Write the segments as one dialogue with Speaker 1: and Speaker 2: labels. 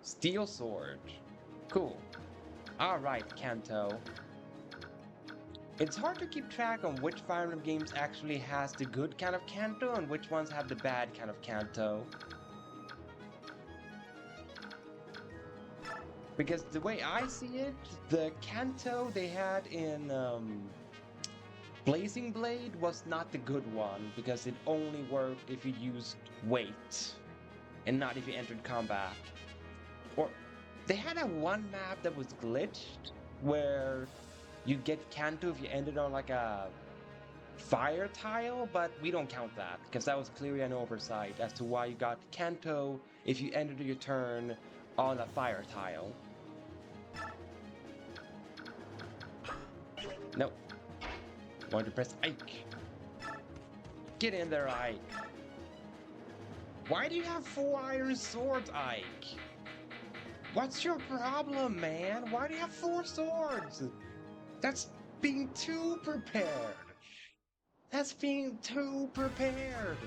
Speaker 1: Steel sword. Cool. Alright, Kanto. It's hard to keep track on which Fire Emblem games actually has the good kind of Kanto and which ones have the bad kind of Kanto. Because the way I see it, the Kanto they had in Blazing Blade was not the good one, because it only worked if you used weight, and not if you entered combat. Or, they had a one map that was glitched, where you get Kanto if you ended on like a fire tile, but we don't count that, because that was clearly an oversight as to why you got Kanto if you ended your turn on a fire tile. Nope. Want to press Ike. Get in there, Ike. Why do you have 4 iron swords, Ike? What's your problem, man? Why do you have 4 swords? That's being too prepared. That's being too prepared.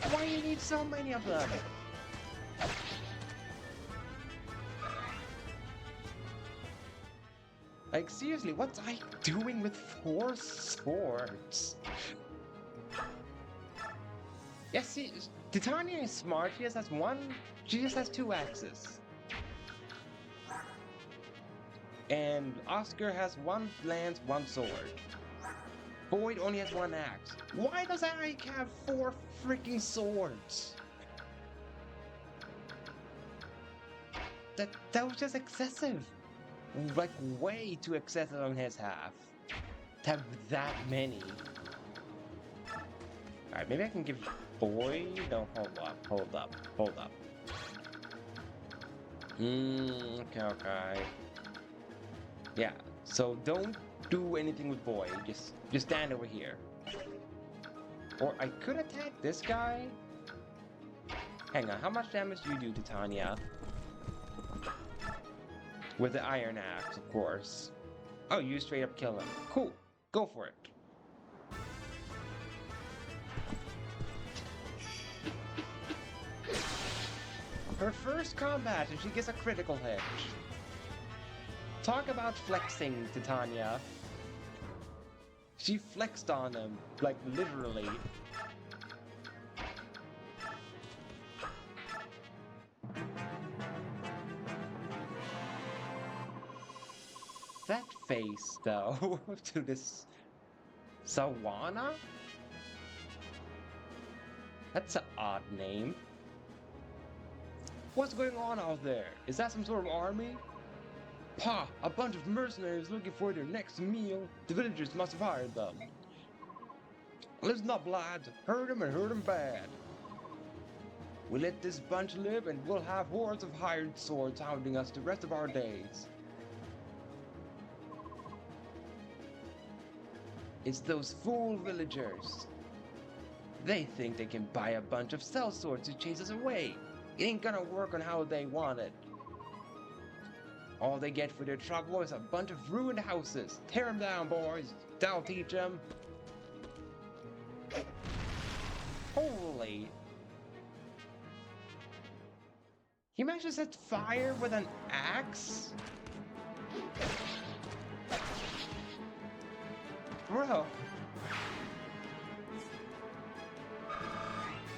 Speaker 1: Why do you need so many of them? Like, seriously, what's I doing with 4 swords? Yes, see, Titania is smart. She just has one. She just has 2 axes. And Oscar has 1 lance, 1 sword. Boyd only has 1 axe. Why does Ike have 4 freaking swords? That was just excessive. Like, way too excessive on his half. To have that many. Alright, maybe I can give Boyd... No, hold up. Okay. Yeah, so don't do anything with Boyd. Just stand over here. Or I could attack this guy. Hang on, how much damage do you do, Titania? With the iron axe, of course. Oh, you straight up kill him. Cool. Go for it. Her first combat and she gets a critical hit. Talk about flexing, Titania. She flexed on him, like literally. That face, though, to this Sawana? That's an odd name. What's going on out there? Is that some sort of army? Pa, a bunch of mercenaries looking for their next meal. The villagers must have hired them. Listen up, lads. Hurt them and hurt them bad. We let this bunch live and we'll have hordes of hired swords hounding us the rest of our days. It's those fool villagers. They think they can buy a bunch of sellswords to chase us away. It ain't gonna work on how they want it. All they get for their trouble is a bunch of ruined houses. Tear them down, boys. That'll teach them. Holy. He managed to set fire with an axe? Bro.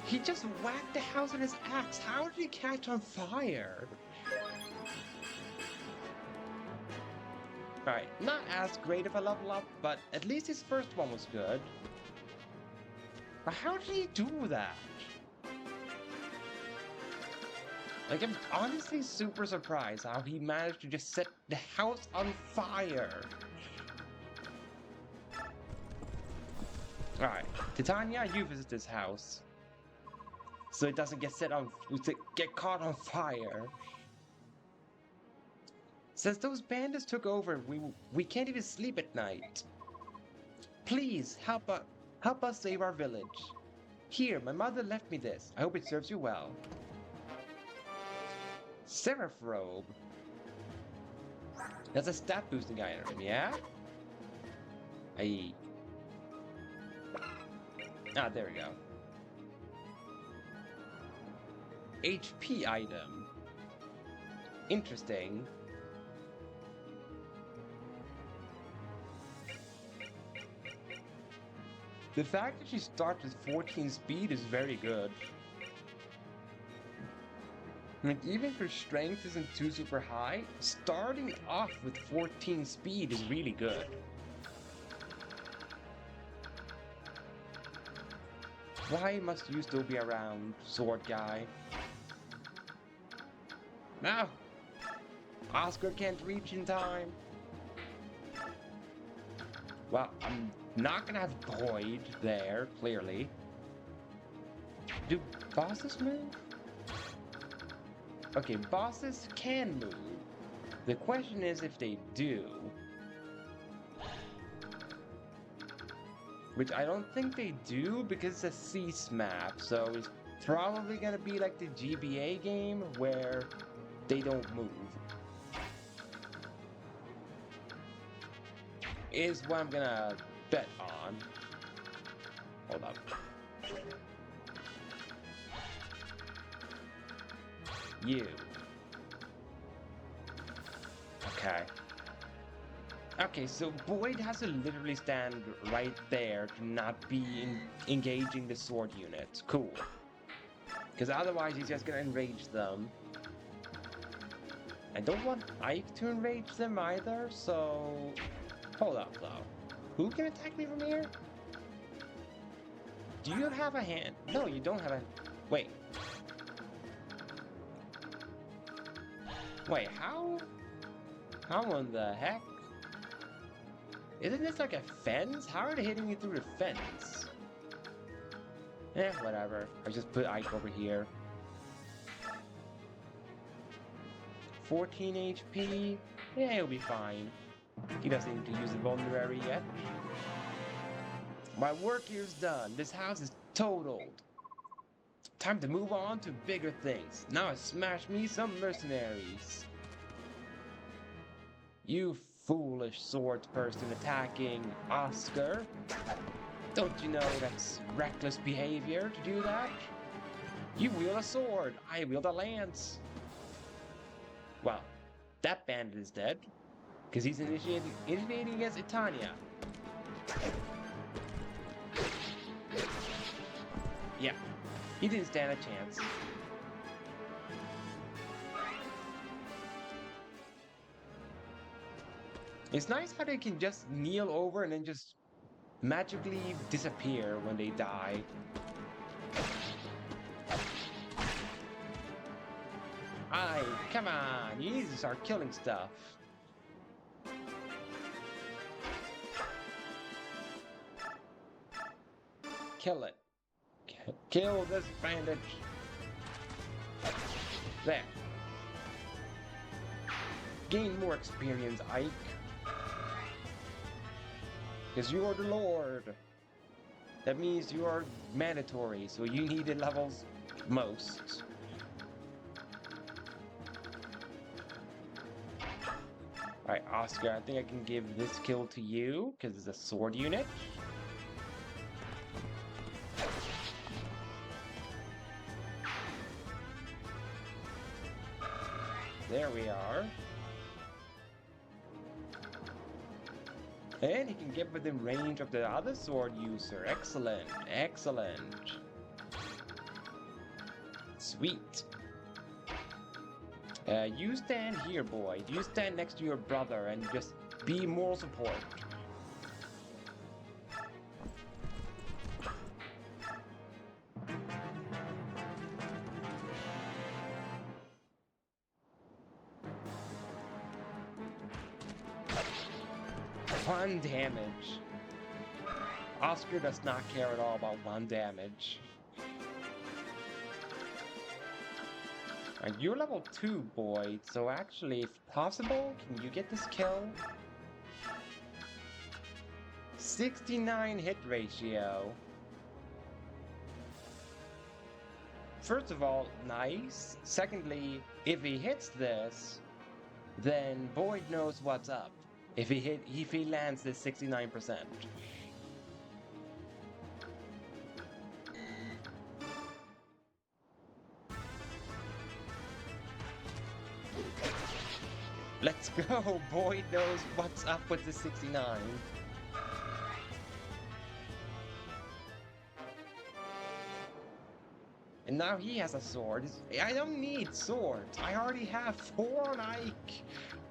Speaker 1: He just whacked the house with his axe. How did he catch on fire? Alright, not as great of a level up, but at least his first one was good. But how did he do that? Like, I'm honestly super surprised how he managed to just set the house on fire. Alright, Titania, you visit this house. So it doesn't get caught on fire. Since those bandits took over, we can't even sleep at night. Please, help us save our village. Here, my mother left me this. I hope it serves you well. Seraph robe. That's a stat boosting item, yeah? There we go. HP item. interesting. The fact that she starts with 14 speed is very good. Like, even if her strength isn't too super high, starting off with 14 speed is really good. Why must you still be around, sword guy? No! Oscar can't reach in time. Well, I'm not gonna have Boyd there, clearly. Do bosses move? Okay, bosses can move. The question is if they do. Which I don't think they do because it's a cease map, so it's probably gonna be like the GBA game where they don't move. Is what I'm gonna bet on. Hold up. You. Okay. Okay, so Boyd has to literally stand right there to not be engaging the sword unit. Cool. Because otherwise he's just gonna enrage them. I don't want Ike to enrage them either, so... Hold up, though. Who can attack me from here? Do you have a hand? No, you don't have a... Wait. Wait, how? How in the heck? Isn't this like a fence? How are they hitting me through the fence? Eh, whatever. I just put Ike over here. 14 HP? Yeah, he'll be fine. He doesn't need to use the vulnerary yet. My work here's done. This house is totaled. Time to move on to bigger things. Now smash me some mercenaries. You foolish sword person attacking Oscar. Don't you know that's reckless behavior to do that? You wield a sword. I wield a lance. Well, that bandit is dead. Because he's initiating against Itania. Yeah, he didn't stand a chance. It's nice how they can just kneel over and then just magically disappear when they die. Aye, come on, you need to start killing stuff. Kill it. Kill this bandit. There. Gain more experience, Ike. Because you are the Lord. That means you are mandatory, so you need the levels most. Alright, Oscar, I think I can give this kill to you, because it's a sword unit. There we are. And he can get within range of the other sword user. Excellent, excellent. Sweet. You stand here, boy. You stand next to your brother and just be moral support. One damage. Oscar does not care at all about one damage. You're level 2, Boyd, so actually, if possible, can you get this kill? 69 hit ratio. First of all, nice. Secondly, if he hits this, then Boyd knows what's up. If he lands this 69%. Let's go! Boyd knows what's up with the 69. And now he has a sword. I don't need swords. I already have 4 on Ike.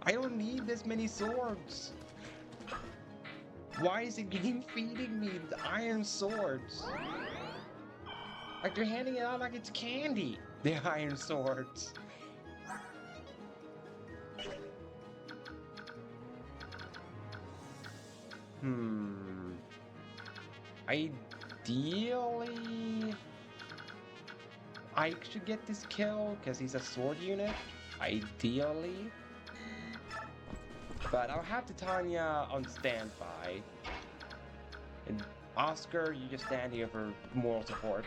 Speaker 1: I don't need this many swords. Why is the game feeding me the iron swords? Like they're handing it out like it's candy. The iron swords. Ideally, Ike should get this kill because he's a sword unit. Ideally. But I'll have Titania on standby. And Oscar, you just stand here for moral support.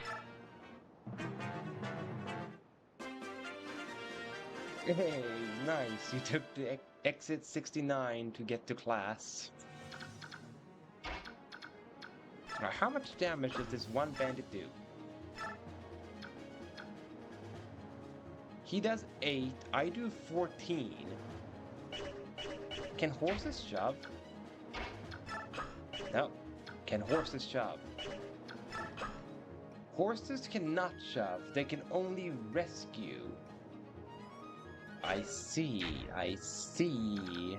Speaker 1: Hey, nice. You took the exit 69 to get to class. Now, how much damage does this one bandit do? He does 8, I do 14. Can horses shove? No. Can horses shove? Horses cannot shove, they can only rescue. I see, I see.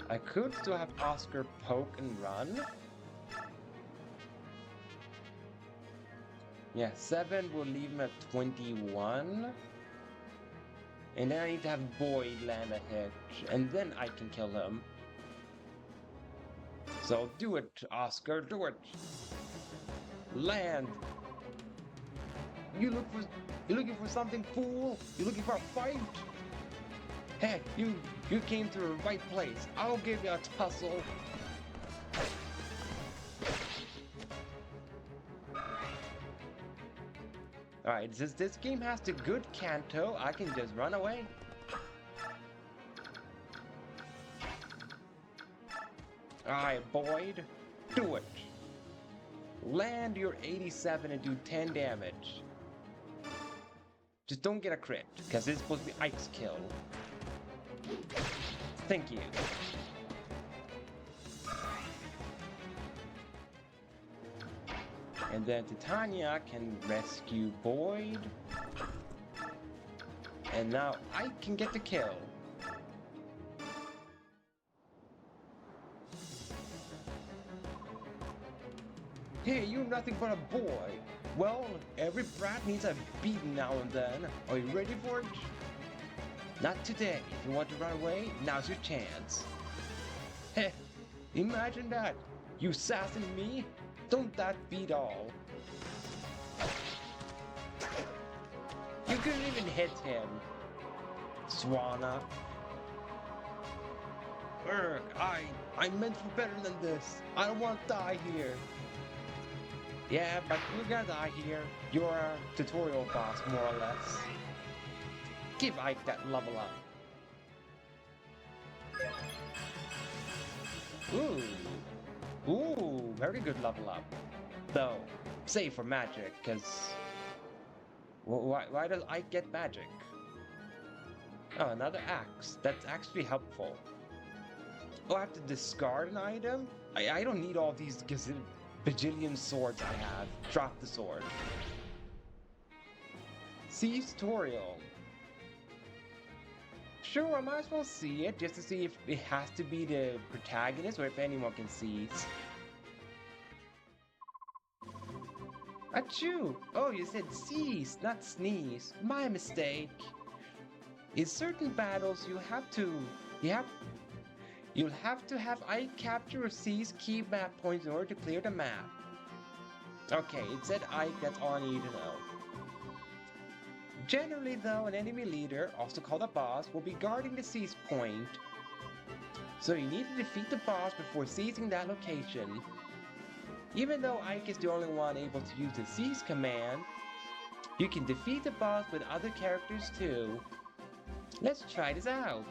Speaker 1: I could still have Oscar poke and run. Yeah, 7 will leave him at 21. And then I need to have Boyd land a hit, and then I can kill him. So do it, Oscar, do it. Land. You're looking for something, fool? You're looking for a fight? Hey, you came to the right place. I'll give you a tussle. Alright, since this game has the good Kanto, I can just run away. Alright, Boyd, do it. Land your 87 and do 10 damage. Just don't get a crit, because it's supposed to be Ike's kill. Thank you. And then Titania can rescue Boyd. And now I can get the kill. Hey, you're nothing but a boy. Well, every brat needs a beating now and then. Are you ready for it? Not today. If you want to run away, now's your chance. Heh, imagine that. You sassing me? Don't that beat all? You couldn't even hit him. Swanna. Merc, I'm meant for better than this. I don't want to die here. Yeah, but you're gonna die here. You're a tutorial boss, more or less. Give Ike that level up. Ooh, very good level up. Though, save for magic, because... Why does Ike get magic? Oh, another axe. That's actually helpful. Oh, I have to discard an item? I don't need all these bajillion swords I have. Drop the sword. See tutorial. Sure, I might as well see it, just to see if it has to be the protagonist or if anyone can seize. Achoo! Oh, you said seize, not sneeze. My mistake. In certain battles, you'll have to have Ike capture or seize key map points in order to clear the map. Okay, it said Ike, that's all I need to know. Generally though, an enemy leader, also called a boss, will be guarding the seize point. So you need to defeat the boss before seizing that location. Even though Ike is the only one able to use the seize command, you can defeat the boss with other characters too. Let's try this out.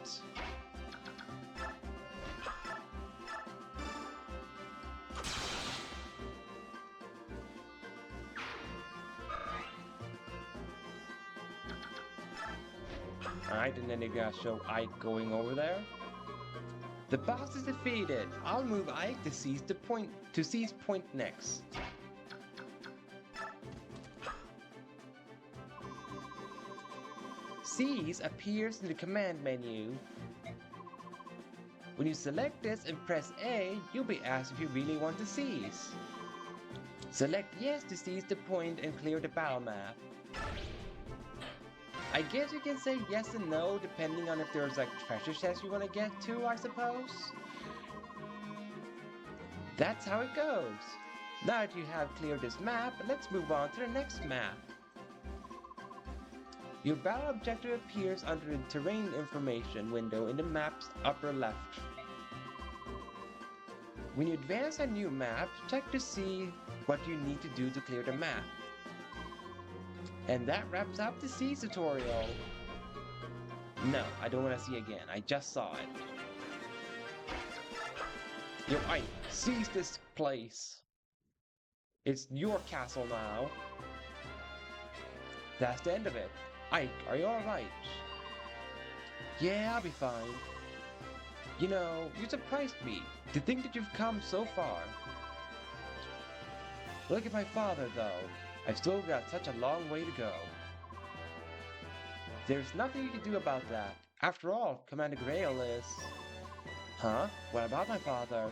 Speaker 1: Alright, and then they're gonna show Ike going over there. The boss is defeated. I'll move Ike to seize point next. Seize appears in the command menu. When you select this and press A, you'll be asked if you really want to seize. Select yes to seize the point and clear the battle map. I guess you can say yes and no depending on if there's like treasure chests you want to get to, I suppose. That's how it goes. Now that you have cleared this map, let's move on to the next map. Your battle objective appears under the terrain information window in the map's upper left. When you advance a new map, check to see what you need to do to clear the map. And that wraps up the Seize tutorial. No, I don't want to see again. I just saw it. Yo, Ike, seize this place. It's your castle now. That's the end of it. Ike, are you alright? Yeah, I'll be fine. You know, you surprised me. To think that you've come so far. Look at my father, though. I've still got such a long way to go. There's nothing you can do about that. After all, Commander Grail is... Huh? What about my father?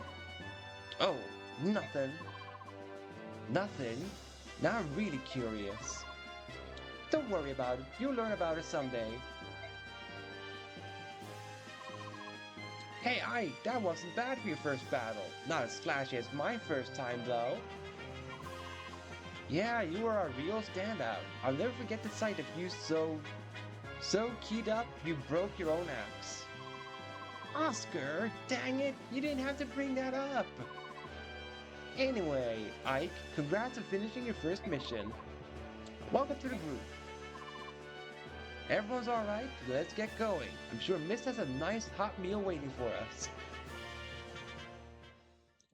Speaker 1: Oh, nothing. Nothing? Now I'm really curious. Don't worry about it. You'll learn about it someday. Hey, Ike, that wasn't bad for your first battle. Not as flashy as my first time, though. Yeah, you were a real standout. I'll never forget the sight of you so keyed up you broke your own axe. Oscar, dang it, you didn't have to bring that up. Anyway, Ike, congrats on finishing your first mission. Welcome to the group. Everyone's alright? Let's get going. I'm sure Miss has a nice hot meal waiting for us.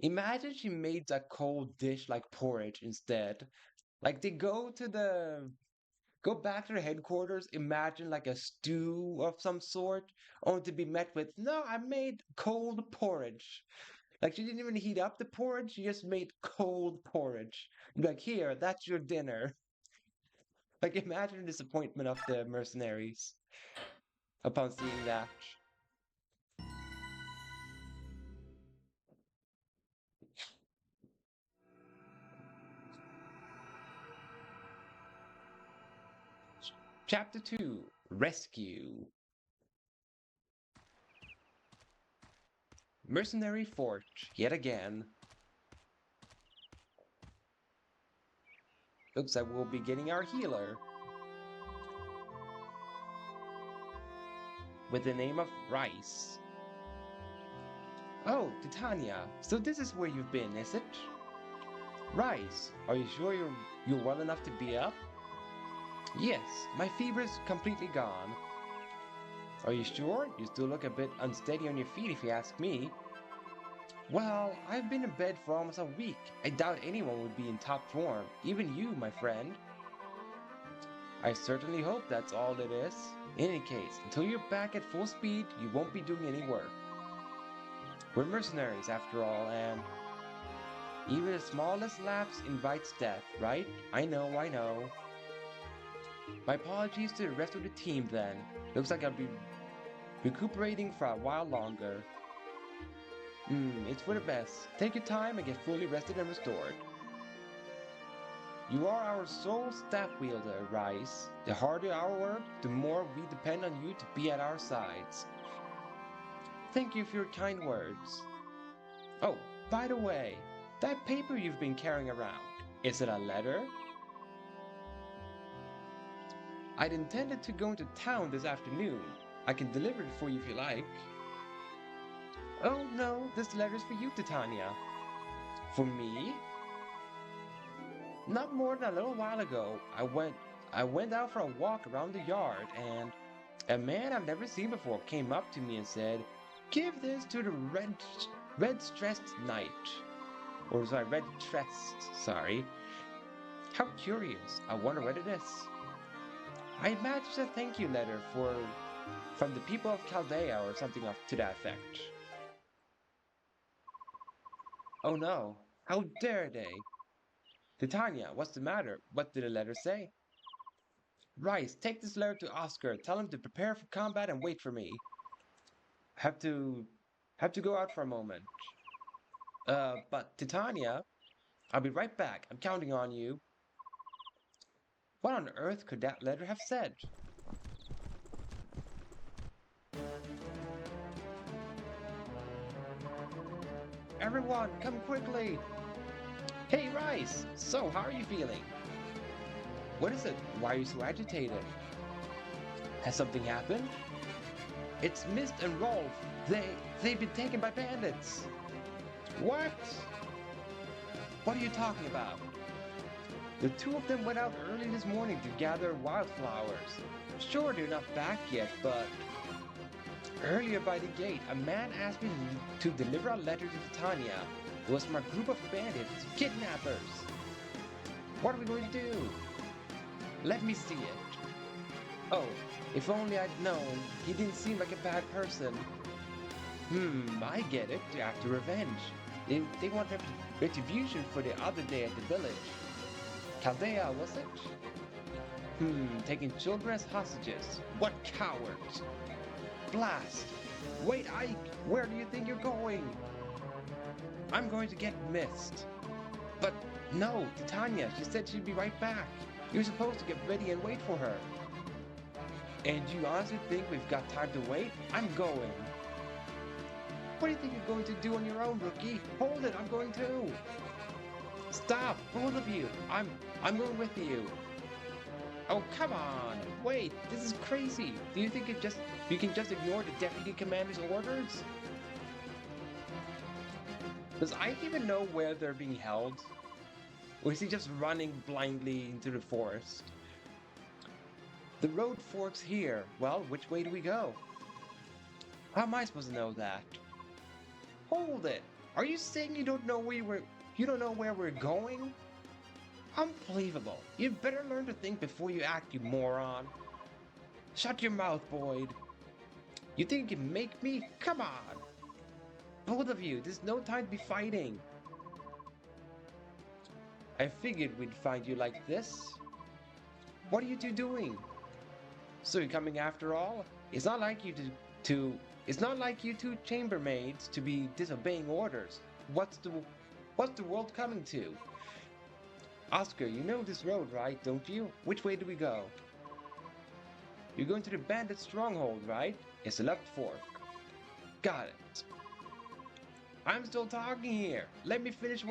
Speaker 1: Imagine she made a cold dish like porridge instead. Like they go back to their headquarters, imagine like a stew of some sort, only to be met with, no, I made cold porridge. Like she didn't even heat up the porridge, she just made cold porridge. Like, here, that's your dinner. Like, imagine the disappointment of the mercenaries upon seeing that. Chapter 2, Rescue. Mercenary Fort, yet again. Looks like we'll be getting our healer. With the name of Rice. Oh, Titania, so this is where you've been, is it? Rice, are you sure you're well enough to be up? Yes, my fever's completely gone. Are you sure? You still look a bit unsteady on your feet if you ask me. Well, I've been in bed for almost a week. I doubt anyone would be in top form, even you, my friend. I certainly hope that's all it is. In any case, until you're back at full speed, you won't be doing any work. We're mercenaries after all, and even the smallest lapse invites death, right? I know. My apologies to the rest of the team then. Looks like I'll be recuperating for a while longer. It's for the best. Take your time and get fully rested and restored. You are our sole staff wielder, Rice. The harder our work, the more we depend on you to be at our sides. Thank you for your kind words. Oh, by the way, that paper you've been carrying around, is it a letter? I'd intended to go into town this afternoon. I can deliver it for you if you like. Oh no, this letter's for you, Titania. For me? Not more than a little while ago, I went out for a walk around the yard, and a man I've never seen before came up to me and said, "Give this to the red-stressed knight." Or sorry, red-tressed, sorry. How curious. I wonder what it is. I imagine it's a thank you letter for From the people of Chaldea or something to that effect. Oh no, how dare they? Titania, what's the matter? What did the letter say? Rice, take this letter to Oscar. Tell him to prepare for combat and wait for me. Have to go out for a moment. But Titania, I'll be right back. I'm counting on you. What on earth could that letter have said? Everyone, come quickly! Hey, Rice! So, how are you feeling? What is it? Why are you so agitated? Has something happened? It's Mist and Rolf. They've been taken by bandits. What? What are you talking about? The two of them went out early this morning to gather wildflowers. Sure, they're not back yet, but earlier by the gate, a man asked me to deliver a letter to Titania. It was from a group of bandits, kidnappers. What are we going to do? Let me see it. Oh, if only I'd known. He didn't seem like a bad person. I get it. After revenge. They want retribution for the other day at the village. Chaldea, was it? Taking children as hostages. What cowards! Blast! Wait, Ike! Where do you think you're going? I'm going to get Mist. But no, Titania, she said she'd be right back. You're supposed to get ready and wait for her. And you honestly think we've got time to wait? I'm going. What do you think you're going to do on your own, rookie? Hold it, I'm going too. Stop, both of you. I'm going with you. Oh, come on. Wait, this is crazy. Do you think you can just ignore the deputy commander's orders? Does Ike even know where they're being held? Or is he just running blindly into the forest? The road forks here. Well, which way do we go? How am I supposed to know that? Hold it! Are you saying you don't know where we're going? Unbelievable. You'd better learn to think before you act, you moron. Shut your mouth, Boyd. You think you can make me? Come on! Both of you, there's no time to be fighting. I figured we'd find you like this. What are you two doing? So you're coming after all? It's not like you two chambermaids to be disobeying orders. What's the world coming to? Oscar, you know this road, right? Don't you? Which way do we go? You're going to the bandit stronghold, right? It's the left fork. Got it. I'm still talking here. Let me finish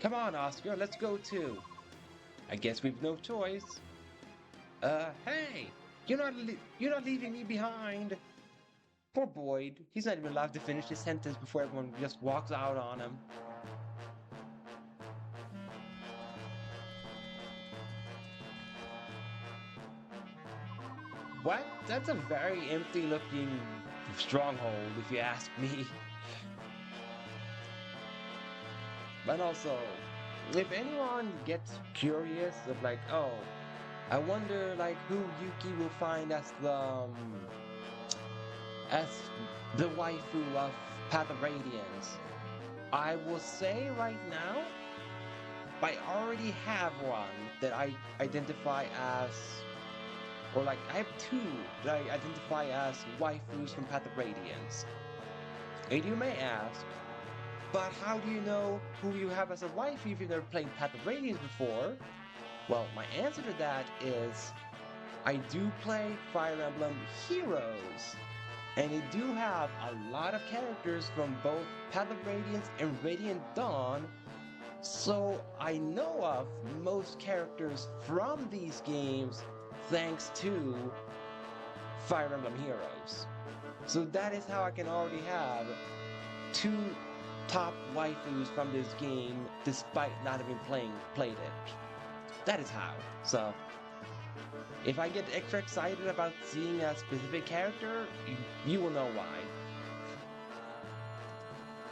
Speaker 1: Come on, Oscar, let's go too. I guess we've no choice. Hey! You're not leaving me behind! Poor Boyd. He's not even allowed to finish his sentence before everyone just walks out on him. What? That's a very empty-looking stronghold, if you ask me. But also, if anyone gets curious of like, oh, I wonder like who Yuki will find as the waifu of Path of Radiance, I will say right now, I already have one that I identify as, or like I have two that I identify as waifus from Path of Radiance. And you may ask, but how do you know who you have as a waifu if you've never played Path of Radiance before? Well, my answer to that is, I do play Fire Emblem Heroes, and they do have a lot of characters from both Path of Radiance and Radiant Dawn, so I know of most characters from these games thanks to Fire Emblem Heroes. So that is how I can already have two top waifus from this game despite not having played it. That is how. So, if I get extra excited about seeing a specific character, you will know why.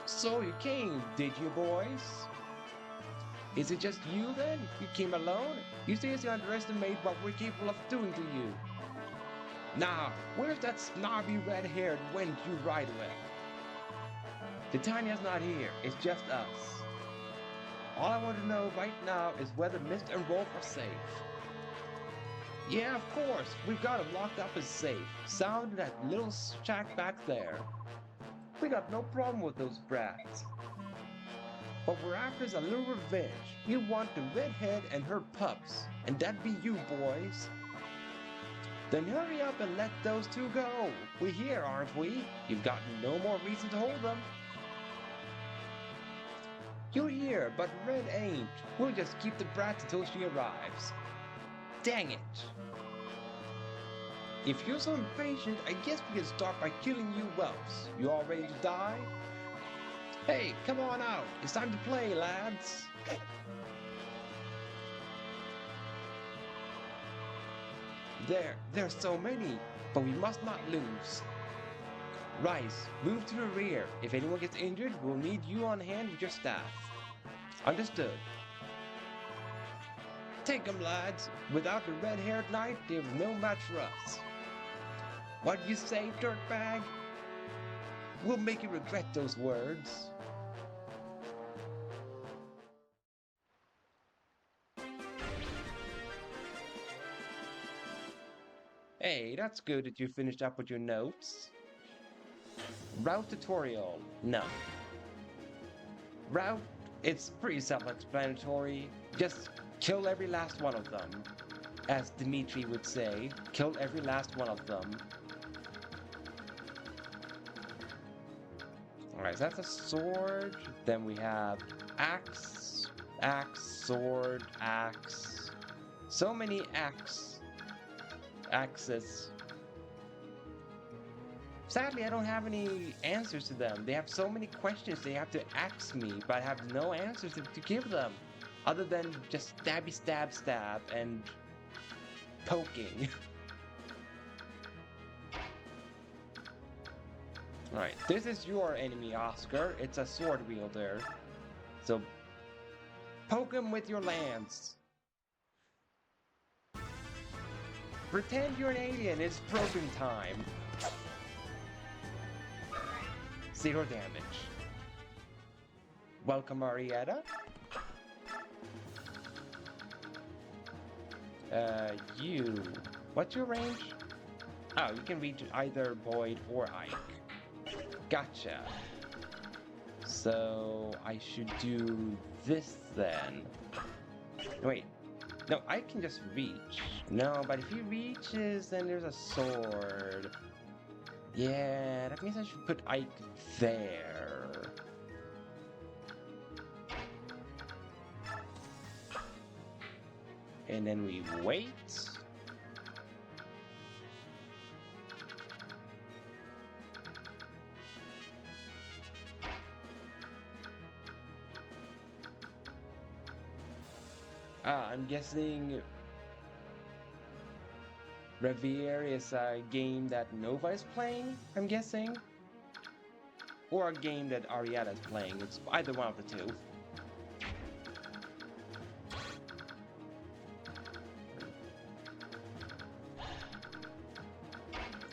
Speaker 1: So you came, did you, boys? Is it just you then? You came alone? You seriously underestimate what we're capable of doing to you. Now, where's that snobby red-haired wench you ride with? Titania's not here, it's just us. All I want to know right now is whether Mist and Rolf are safe. Yeah, of course, we've got him locked up as safe, sound in that little shack back there. We got no problem with those brats. What we're after is a little revenge. You want the redhead and her pups, and that be you, boys. Then hurry up and let those two go. We're here, aren't we? You've got no more reason to hold them. You're here, but Red ain't. We'll just keep the brats until she arrives. Dang it. If you're so impatient, I guess we can start by killing you whelps. You all ready to die? Hey, come on out. It's time to play, lads. There's so many, but we must not lose. Rice, move to the rear. If anyone gets injured, we'll need you on hand with your staff. Understood. Take 'em, lads. Without the red-haired knight, there's no match for us. What'd you say, dirtbag? We'll make you regret those words. Hey, that's good that you finished up with your notes. Route tutorial. No. Route, it's pretty self-explanatory. Just kill every last one of them. As Dimitri would say, kill every last one of them. Alright, so that's a sword. Then we have axe, sword, axe. So many axes. Sadly, I don't have any answers to them. They have so many questions they have to ask me, but I have no answers to give them. Other than just stabby stab stab and poking. Alright, this is your enemy, Oscar. It's a sword wielder. So, poke him with your lance. Pretend you're an alien, it's probing time. 0 damage. Welcome, Arietta. You. What's your range? Oh, you can reach either Boyd or Ike. Gotcha. So, I should do this then. Wait. No, I can just reach. No, but if he reaches, then there's a sword. Yeah, that means I should put Ike there. And then we wait. I'm guessing Revere is a game that Nova is playing, I'm guessing. Or a game that Arietta is playing. It's either one of the two.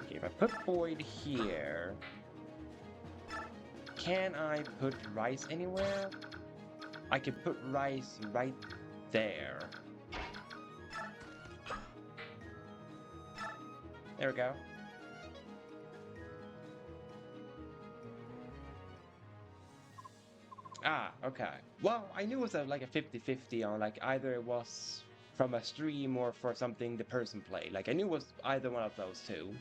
Speaker 1: Okay, if I put Boyd here, can I put Rice anywhere? I could put Rice right there. There we go. Ah, okay. Well, I knew it was like a 50-50 on like either it was from a stream or for something the person played. Like I knew it was either one of those two.